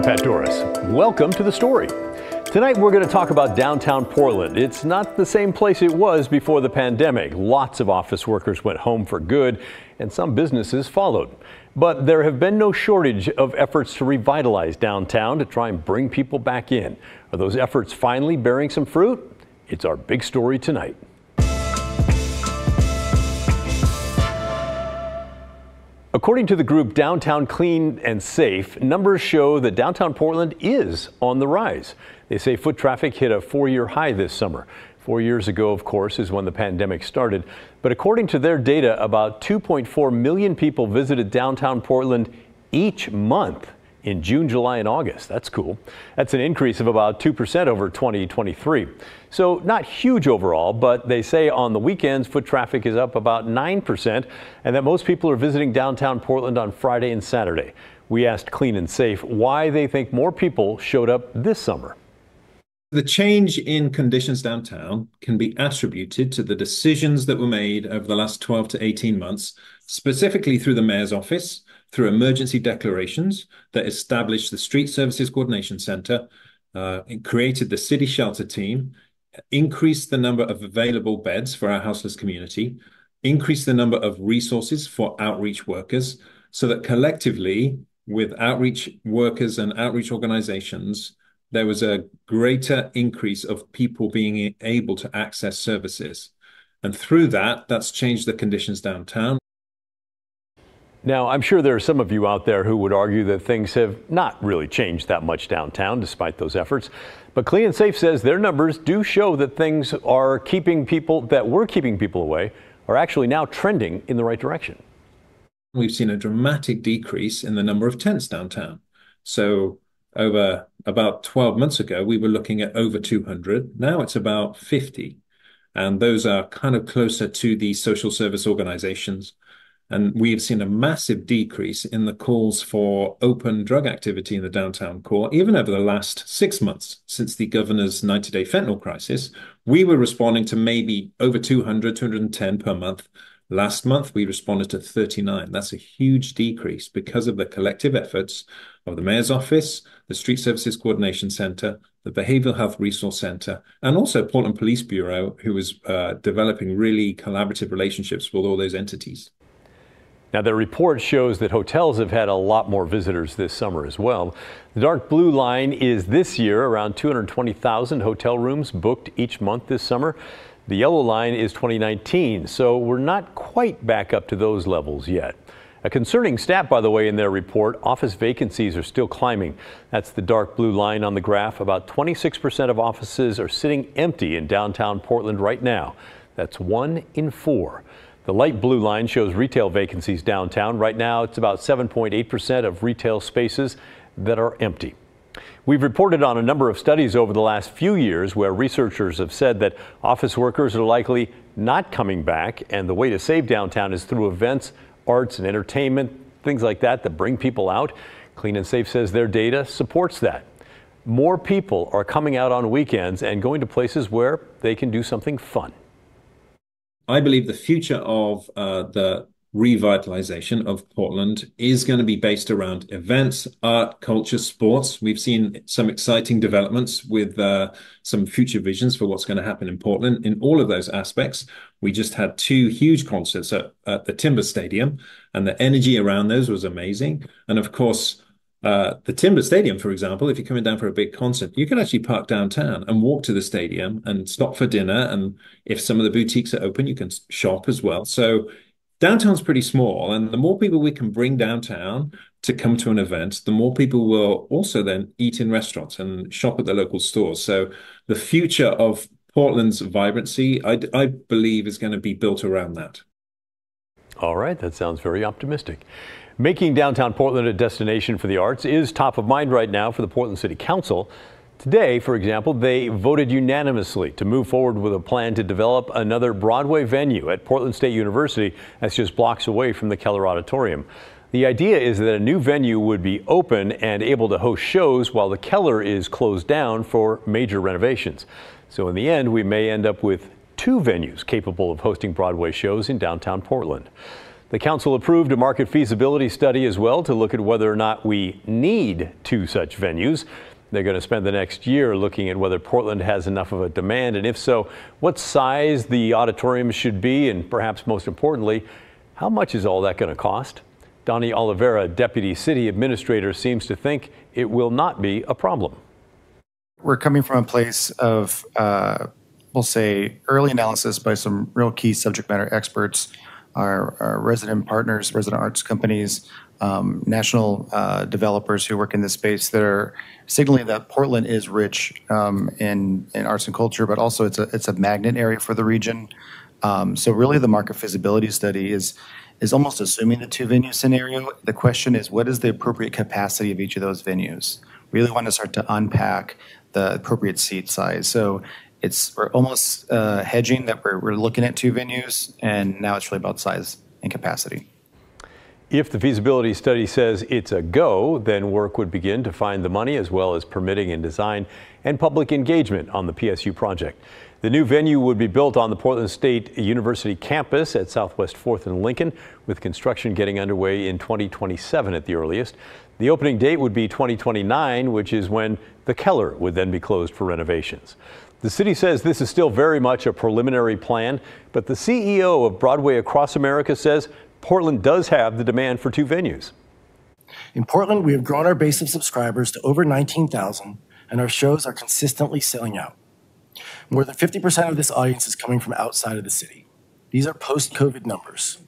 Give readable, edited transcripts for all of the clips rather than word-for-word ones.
Pat Doris. Welcome to The Story. Tonight we're going to talk about downtown Portland. It's not the same place it was before the pandemic. Lots of office workers went home for good and some businesses followed. But there have been no shortage of efforts to revitalize downtown to try and bring people back in. Are those efforts finally bearing some fruit? It's our big story tonight. According to the group Downtown Clean and Safe, numbers show that downtown Portland is on the rise. They say foot traffic hit a 4-year high this summer. 4 years ago, of course, is when the pandemic started. But according to their data, about 2.4 million people visited downtown Portland each month in June, July, and August. That's cool. That's an increase of about 2% over 2023. So not huge overall, but they say on the weekends, foot traffic is up about 9%, and that most people are visiting downtown Portland on Friday and Saturday. We asked Clean and Safe why they think more people showed up this summer. The change in conditions downtown can be attributed to the decisions that were made over the last 12 to 18 months, specifically through the mayor's office, through emergency declarations that established the Street Services Coordination Center, it created the city shelter team, increased the number of available beds for our houseless community, increased the number of resources for outreach workers, so that collectively, with outreach workers and outreach organizations, there was a greater increase of people being able to access services. And through that, that's changed the conditions downtown. Now, I'm sure there are some of you out there who would argue that things have not really changed that much downtown despite those efforts. But Clean and Safe says their numbers do show that things are keeping people that were keeping people away are actually now trending in the right direction. We've seen a dramatic decrease in the number of tents downtown. So over about 12 months ago, we were looking at over 200. Now it's about 50. And those are kind of closer to the social service organizations. And we've seen a massive decrease in the calls for open drug activity in the downtown core, even over the last 6 months since the governor's 90-day fentanyl crisis. We were responding to maybe over 200, 210 per month. Last month, we responded to 39. That's a huge decrease because of the collective efforts of the mayor's office, the Street Services Coordination Center, the Behavioral Health Resource Center, and also Portland Police Bureau, who is developing really collaborative relationships with all those entities. Now, the report shows that hotels have had a lot more visitors this summer as well. The dark blue line is this year around 220,000 hotel rooms booked each month this summer. The yellow line is 2019, so we're not quite back up to those levels yet. A concerning stat, by the way, in their report, office vacancies are still climbing. That's the dark blue line on the graph. About 26% of offices are sitting empty in downtown Portland right now. That's 1 in 4. The light blue line shows retail vacancies downtown. Right now, it's about 7.8% of retail spaces that are empty. We've reported on a number of studies over the last few years where researchers have said that office workers are likely not coming back, and the way to save downtown is through events, arts and entertainment, things like that that bring people out. Clean and Safe says their data supports that. More people are coming out on weekends and going to places where they can do something fun. I believe the future of the revitalization of Portland is going to be based around events, art, culture, sports. We've seen some exciting developments with some future visions for what's going to happen in Portland in all of those aspects. We just had 2 huge concerts at the Timber Stadium, and the energy around those was amazing. And of course, the Timber Stadium, for example, if you're coming down for a big concert, you can actually park downtown and walk to the stadium and stop for dinner. And if some of the boutiques are open, you can shop as well. So downtown's pretty small. And the more people we can bring downtown to come to an event, the more people will also then eat in restaurants and shop at the local stores. So the future of Portland's vibrancy, I believe, is going to be built around that. All right, that sounds very optimistic. Making downtown Portland a destination for the arts is top of mind right now for the Portland City Council. Today, for example, they voted unanimously to move forward with a plan to develop another Broadway venue at Portland State University that's just blocks away from the Keller Auditorium. The idea is that a new venue would be open and able to host shows while the Keller is closed down for major renovations. So in the end, we may end up with 2 venues capable of hosting Broadway shows in downtown Portland. The council approved a market feasibility study as well to look at whether or not we need two such venues. They're going to spend the next year looking at whether Portland has enough of a demand, and if so, what size the auditorium should be, and perhaps most importantly, how much is all that going to cost? Donnie Oliveira, Deputy City Administrator, seems to think it will not be a problem. We're coming from a place of, we'll say, early analysis by some real key subject matter experts, our resident partners, resident arts companies, national developers who work in this space that are signaling that Portland is rich in arts and culture, but also it's a magnet area for the region. So really the market feasibility study is almost assuming the two venue scenario. The question is, what is the appropriate capacity of each of those venues? We really want to start to unpack the appropriate seat size. So we're almost hedging that we're looking at two venues, and now it's really about size and capacity. If the feasibility study says it's a go, then work would begin to find the money, as well as permitting and design and public engagement on the PSU project. The new venue would be built on the Portland State University campus at Southwest 4th and Lincoln, with construction getting underway in 2027 at the earliest. The opening date would be 2029, which is when the Keller would then be closed for renovations. The city says this is still very much a preliminary plan, but the CEO of Broadway Across America says Portland does have the demand for two venues. In Portland, we have grown our base of subscribers to over 19,000, and our shows are consistently selling out. More than 50% of this audience is coming from outside of the city. These are post-COVID numbers.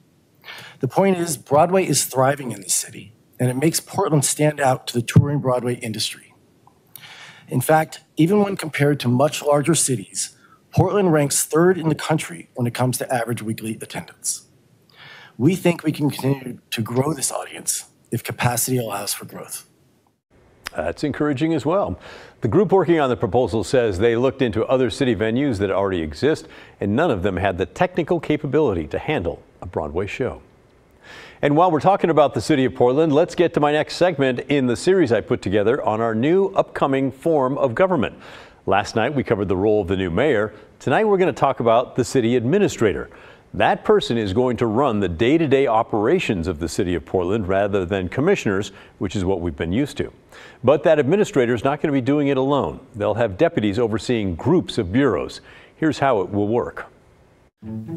The point is, Broadway is thriving in the city, and it makes Portland stand out to the touring Broadway industry. In fact, even when compared to much larger cities, Portland ranks third in the country when it comes to average weekly attendance. We think we can continue to grow this audience if capacity allows for growth. That's encouraging as well. The group working on the proposal says they looked into other city venues that already exist, and none of them had the technical capability to handle a Broadway show. And while we're talking about the city of Portland, let's get to my next segment in the series I put together on our new upcoming form of government. Last night we covered the role of the new mayor. Tonight we're going to talk about the city administrator. That person is going to run the day-to-day operations of the city of Portland rather than commissioners, which is what we've been used to. But that administrator is not going to be doing it alone. They'll have deputies overseeing groups of bureaus. Here's how it will work.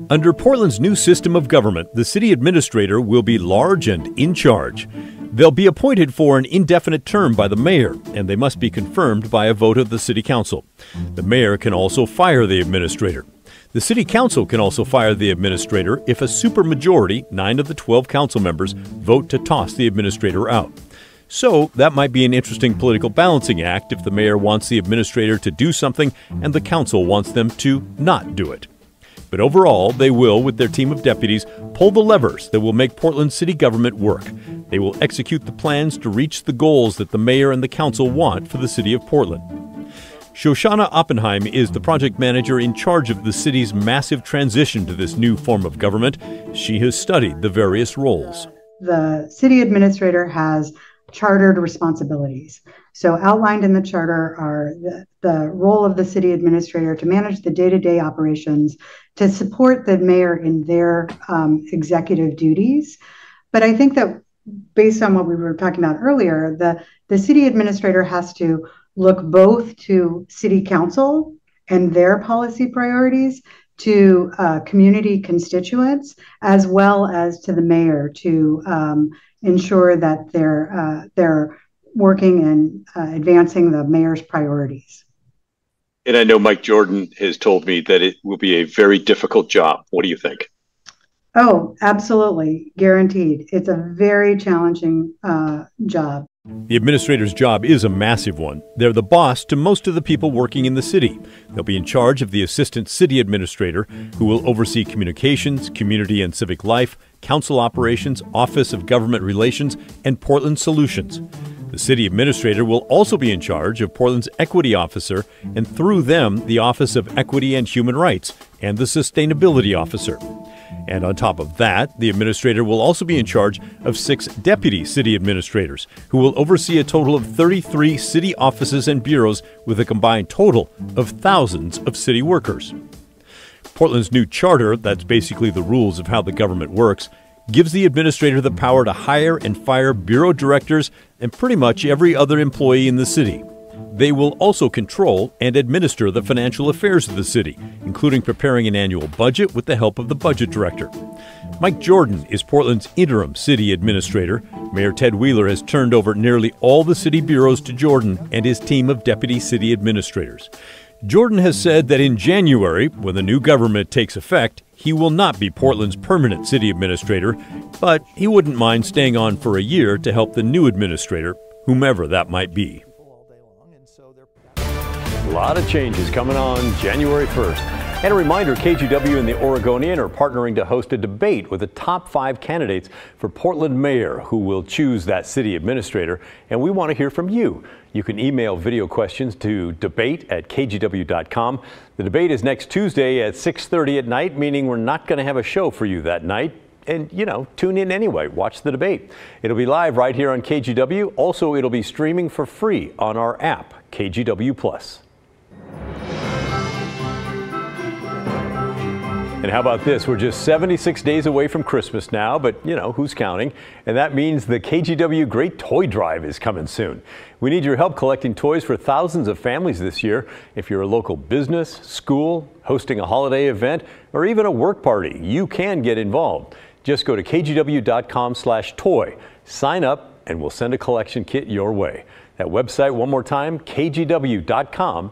Under Portland's new system of government, the city administrator will be large and in charge. They'll be appointed for an indefinite term by the mayor, and they must be confirmed by a vote of the city council. The mayor can also fire the administrator. The city council can also fire the administrator if a supermajority, 9 of the 12 council members, vote to toss the administrator out. So that might be an interesting political balancing act if the mayor wants the administrator to do something and the council wants them to not do it. But overall, they will, with their team of deputies, pull the levers that will make Portland city government work. They will execute the plans to reach the goals that the mayor and the council want for the city of Portland. Shoshana Oppenheim is the project manager in charge of the city's massive transition to this new form of government. She has studied the various roles. The city administrator has chartered responsibilities. So outlined in the charter are the role of the city administrator to manage the day-to-day operations, to support the mayor in their executive duties. But I think that based on what we were talking about earlier, the city administrator has to look both to city council and their policy priorities, to community constituents, as well as to the mayor to ensure that they're working and advancing the mayor's priorities. And I know Mike Jordan has told me that it will be a very difficult job. What do you think? Oh, absolutely. Guaranteed. It's a very challenging job. The administrator's job is a massive one. They're the boss to most of the people working in the city. They'll be in charge of the assistant city administrator, who will oversee communications, community and civic life, council operations, Office of Government Relations, and Portland Solutions. The city administrator will also be in charge of Portland's equity officer, and through them, the Office of Equity and Human Rights and the sustainability officer. And on top of that, the administrator will also be in charge of 6 deputy city administrators, who will oversee a total of 33 city offices and bureaus with a combined total of thousands of city workers. Portland's new charter, that's basically the rules of how the government works, gives the administrator the power to hire and fire bureau directors and pretty much every other employee in the city. They will also control and administer the financial affairs of the city, including preparing an annual budget with the help of the budget director. Mike Jordan is Portland's interim city administrator. Mayor Ted Wheeler has turned over nearly all the city bureaus to Jordan and his team of deputy city administrators. Jordan has said that in January, when the new government takes effect, he will not be Portland's permanent city administrator, but he wouldn't mind staying on for a year to help the new administrator, whomever that might be. A lot of changes coming on January 1st. And a reminder, KGW and the Oregonian are partnering to host a debate with the top 5 candidates for Portland mayor who will choose that city administrator. And we want to hear from you. You can email video questions to debate@kgw.com. The debate is next Tuesday at 6:30 at night, meaning we're not going to have a show for you that night. And, tune in anyway. Watch the debate. It'll be live right here on KGW. Also, it'll be streaming for free on our app, KGW Plus. And how about this? We're just 76 days away from Christmas now, but who's counting? And that means the KGW Great Toy Drive is coming soon. We need your help collecting toys for thousands of families this year. If you're a local business, school, hosting a holiday event, or even a work party, you can get involved. Just go to kgw.com/toy. Sign up and we'll send a collection kit your way. That website, one more time, kgw.com/toy.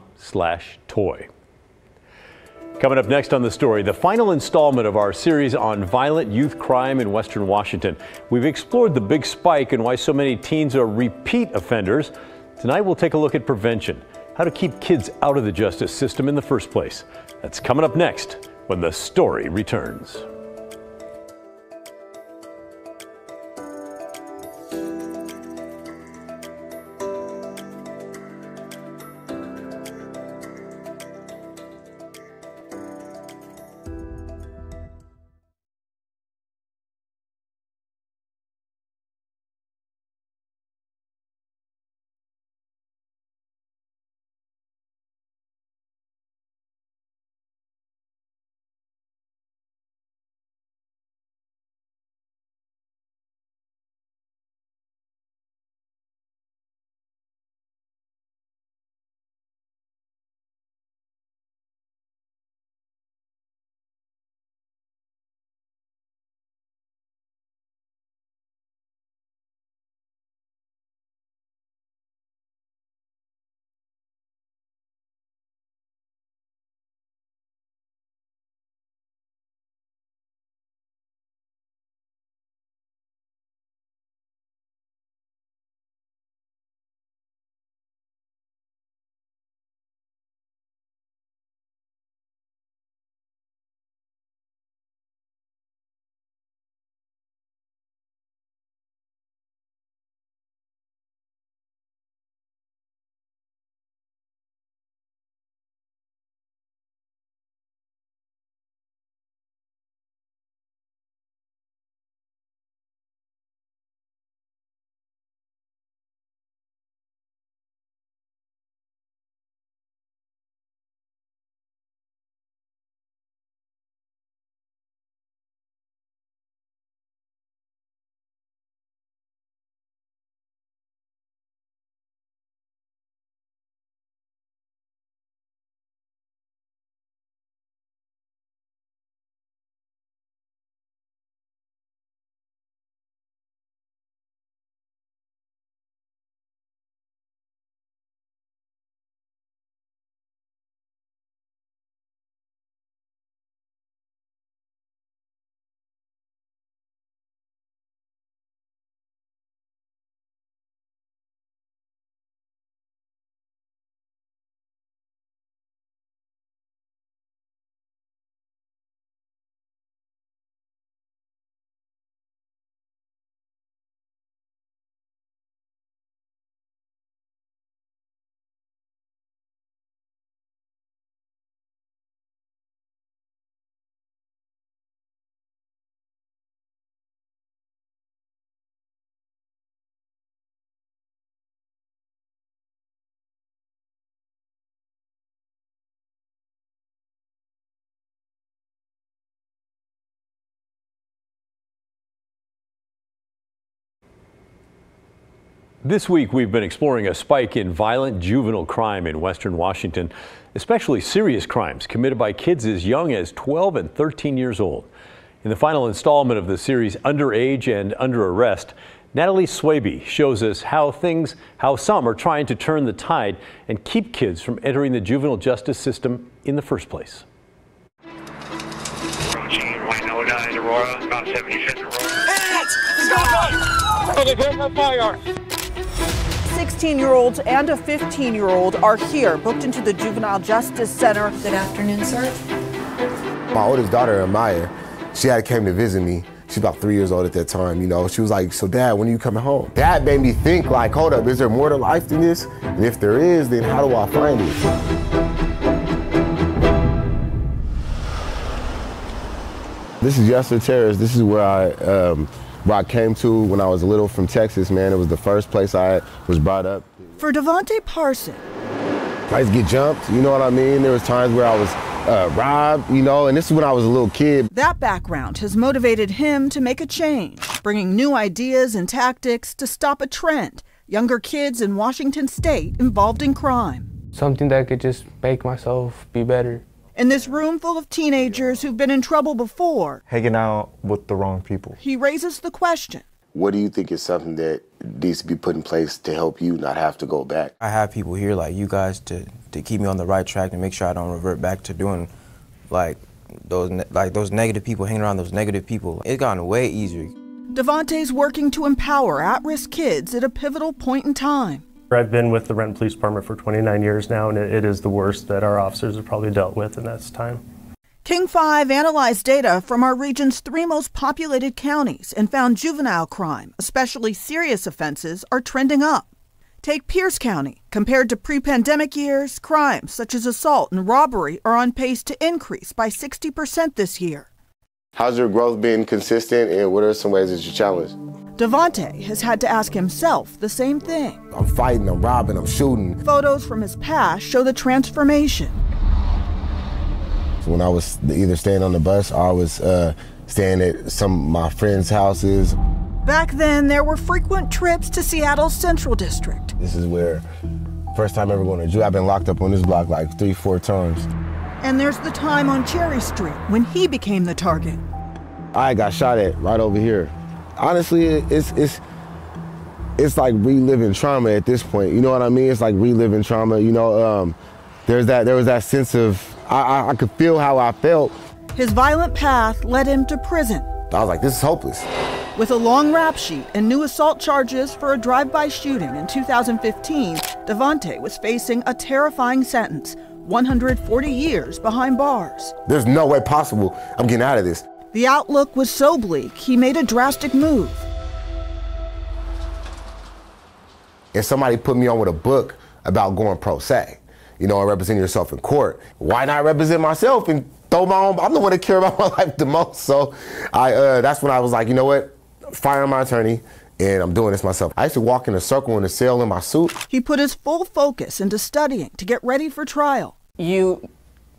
Coming up next on The Story, the final installment of our series on violent youth crime in Western Washington. We've explored the big spike and why so many teens are repeat offenders. Tonight we'll take a look at prevention, how to keep kids out of the justice system in the first place. That's coming up next when The Story returns. This week, we've been exploring a spike in violent juvenile crime in Western Washington, especially serious crimes committed by kids as young as 12 and 13 years old. In the final installment of the series Underage and Under Arrest, Natalie Swaby shows us how some are trying to turn the tide and keep kids from entering the juvenile justice system in the first place. Approaching 109 Aurora, about 75th Aurora. Okay, here's my firearm. 16-year-olds and a 15-year-old are here, booked into the Juvenile Justice Center. Good afternoon, sir. My oldest daughter, Amaya, she had came to visit me. She's about 3 years old at that time, you know. She was like, so Dad, when are you coming home? That made me think like, hold up, is there more to life than this? And if there is, then how do I find it? This is Yester Terrace. This is where I came to when I was little from Texas, man. It was the first place I was brought up. For Devontae Parson, I used to get jumped, you know what I mean? There was times where I was robbed, you know, and this is when I was a little kid. That background has motivated him to make a change, bringing new ideas and tactics to stop a trend. Younger kids in Washington state involved in crime. Something that could just make myself be better. In this room full of teenagers who've been in trouble before, hanging out with the wrong people, he raises the question. What do you think is something that needs to be put in place to help you not have to go back? I have people here like you guys to keep me on the right track and make sure I don't revert back to doing those negative people, hanging around those negative people. It's gotten way easier. Devontae's working to empower at-risk kids at a pivotal point in time. I've been with the Renton Police Department for 29 years now, and it is the worst that our officers have probably dealt with in this time. King 5 analyzed data from our region's 3 most populated counties and found juvenile crime, especially serious offenses, are trending up. Take Pierce County. Compared to pre-pandemic years, crimes such as assault and robbery are on pace to increase by 60% this year. How's your growth been consistent, and what are some ways that you challenge? Devontae has had to ask himself the same thing. I'm fighting, I'm robbing, I'm shooting. Photos from his past show the transformation. So when I was either staying on the bus or I was staying at some of my friends' houses. Back then, there were frequent trips to Seattle's Central District. This is where, first time ever going to jail. I've been locked up on this block like 3-4 times. And there's the time on Cherry Street when he became the target. I got shot at right over here. Honestly, it's like reliving trauma at this point. You know what I mean? It's like reliving trauma. You know, there was that sense of, I could feel how I felt. His violent path led him to prison. I was like, this is hopeless. With a long rap sheet and new assault charges for a drive-by shooting in 2015, Devontae was facing a terrifying sentence, 140 years behind bars. There's no way possible I'm getting out of this. The outlook was so bleak, he made a drastic move. If somebody put me on with a book about going pro se, you know, and representing yourself in court, why not represent myself and throw my own? I'm the one that care about my life the most. So that's when I was like, you know what? Fire my attorney, and I'm doing this myself. I used to walk in a circle in a cell in my suit. He put his full focus into studying to get ready for trial. You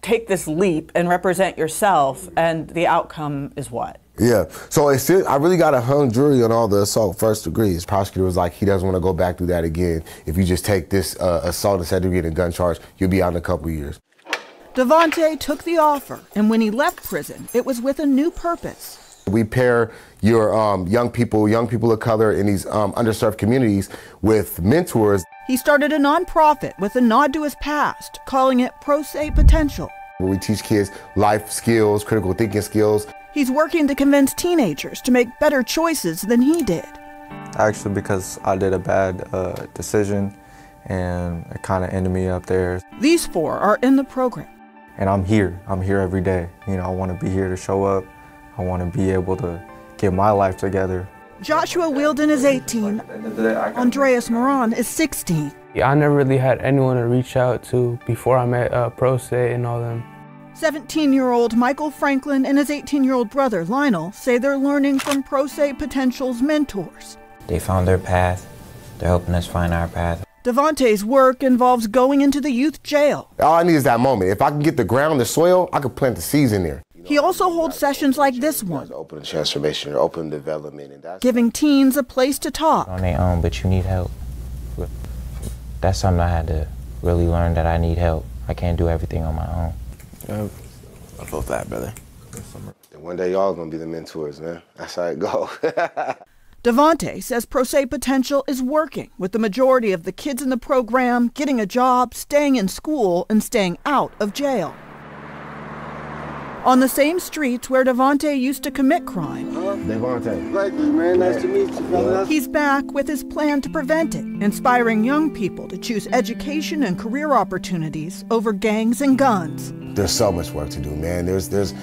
take this leap and represent yourself, and the outcome is what? Yeah, so I really got a hung jury on all the assault first degrees. Prosecutor was like, he doesn't want to go back through that again. If you just take this assault and second degree and a gun charge, you'll be out in a couple years. Devontae took the offer, and when he left prison, it was with a new purpose. We pair your young people of color in these underserved communities with mentors. He started a nonprofit with a nod to his past, calling it Pro Se Potential. Where we teach kids life skills, critical thinking skills. He's working to convince teenagers to make better choices than he did. Actually, because I did a bad decision, and it kind of ended me up there. These 4 are in the program. And I'm here every day. You know, I want to be here to show up. I want to be able to get my life together. Joshua Wielden is 18. Andreas Moran is 16. I never really had anyone to reach out to before I met Pro Se and all them. 17-year-old Michael Franklin and his 18-year-old brother Lionel say they're learning from Pro Se Potential's mentors. They found their path. They're helping us find our path. Devontae's work involves going into the youth jail. All I need is that moment. If I can get the ground, the soil, I can plant the seeds in there. He also holds sessions like this one, open transformation or open development, and that's giving teens a place to talk. On their own, but you need help. but that's something I had to really learn, that I need help. I can't do everything on my own. I feel that, brother. And one day y'all gonna be the mentors, man. That's how it go. Devontae says Pro Se Potential is working, with the majority of the kids in the program getting a job, staying in school, and staying out of jail. On the same streets where Devontae used to commit crime, Devontae. Right, man. Nice to meet you, brother. He's back with his plan to prevent it, inspiring young people to choose education and career opportunities over gangs and guns. There's so much work to do, man. There's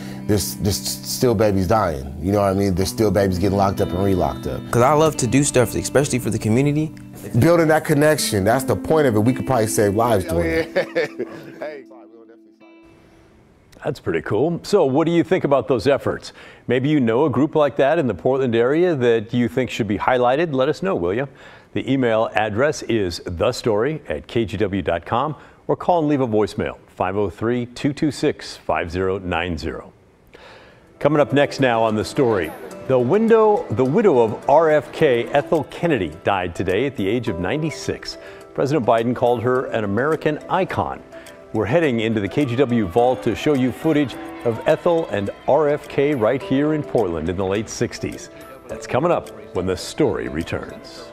still babies dying. You know what I mean? There's still babies getting locked up and re-locked up. Because I love to do stuff, especially for the community. Building that connection, that's the point of it. We could probably save lives doing it. That's pretty cool. So what do you think about those efforts? Maybe you know a group like that in the Portland area that you think should be highlighted. Let us know, will you? The email address is thestory@kgw.com, or call and leave a voicemail, 503-226-5090. Coming up next now on The Story, the widow of RFK, Ethel Kennedy, died today at the age of 96. President Biden called her an American icon. We're heading into the KGW Vault to show you footage of Ethel and RFK right here in Portland in the late 60s. That's coming up when The Story returns.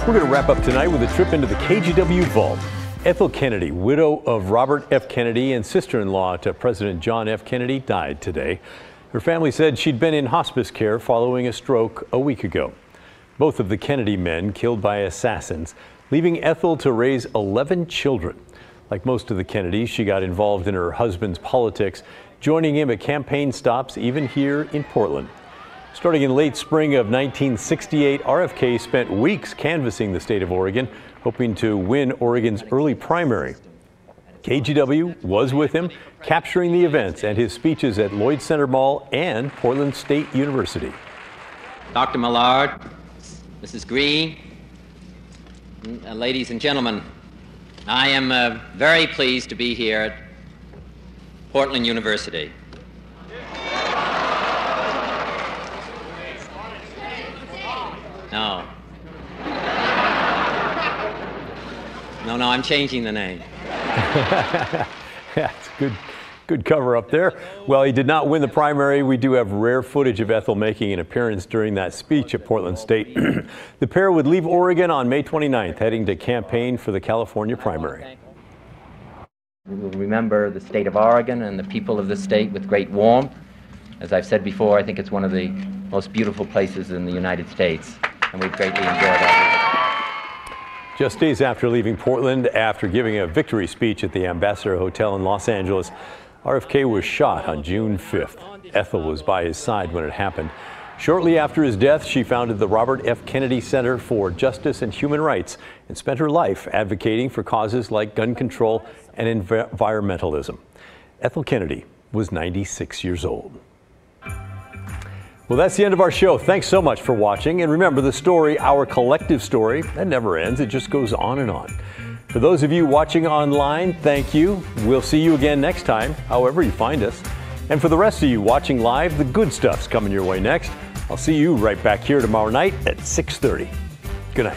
We're going to wrap up tonight with a trip into the KGW Vault. Ethel Kennedy, widow of Robert F. Kennedy and sister-in-law to President John F. Kennedy, died today. Her family said she'd been in hospice care following a stroke a week ago. Both of the Kennedy men killed by assassins, leaving Ethel to raise 11 children. Like most of the Kennedys, she got involved in her husband's politics, joining him at campaign stops even here in Portland. Starting in late spring of 1968, RFK spent weeks canvassing the state of Oregon, hoping to win Oregon's early primary. KGW was with him, capturing the events and his speeches at Lloyd Center Mall and Portland State University. Dr. Millard, Mrs. Green, ladies and gentlemen, I am very pleased to be here at Portland University. No. No, I'm changing the name. That's good cover up there. Well, he did not win the primary. We do have rare footage of Ethel making an appearance during that speech at Portland State. The pair would leave Oregon on May 29th, heading to campaign for the California primary. We will remember the state of Oregon and the people of the state with great warmth. As I've said before, I think it's one of the most beautiful places in the United States, and we've greatly enjoyed that. Just days after leaving Portland, after giving a victory speech at the Ambassador Hotel in Los Angeles, RFK was shot on June 5th. Ethel was by his side when it happened. Shortly after his death, she founded the Robert F. Kennedy Center for Justice and Human Rights and spent her life advocating for causes like gun control and environmentalism. Ethel Kennedy was 96 years old. Well, that's the end of our show. Thanks so much for watching. And remember, the story, our collective story, that never ends. It just goes on and on. For those of you watching online, thank you. We'll see you again next time, however you find us. And for the rest of you watching live, the good stuff's coming your way next. I'll see you right back here tomorrow night at 6:30. Good night.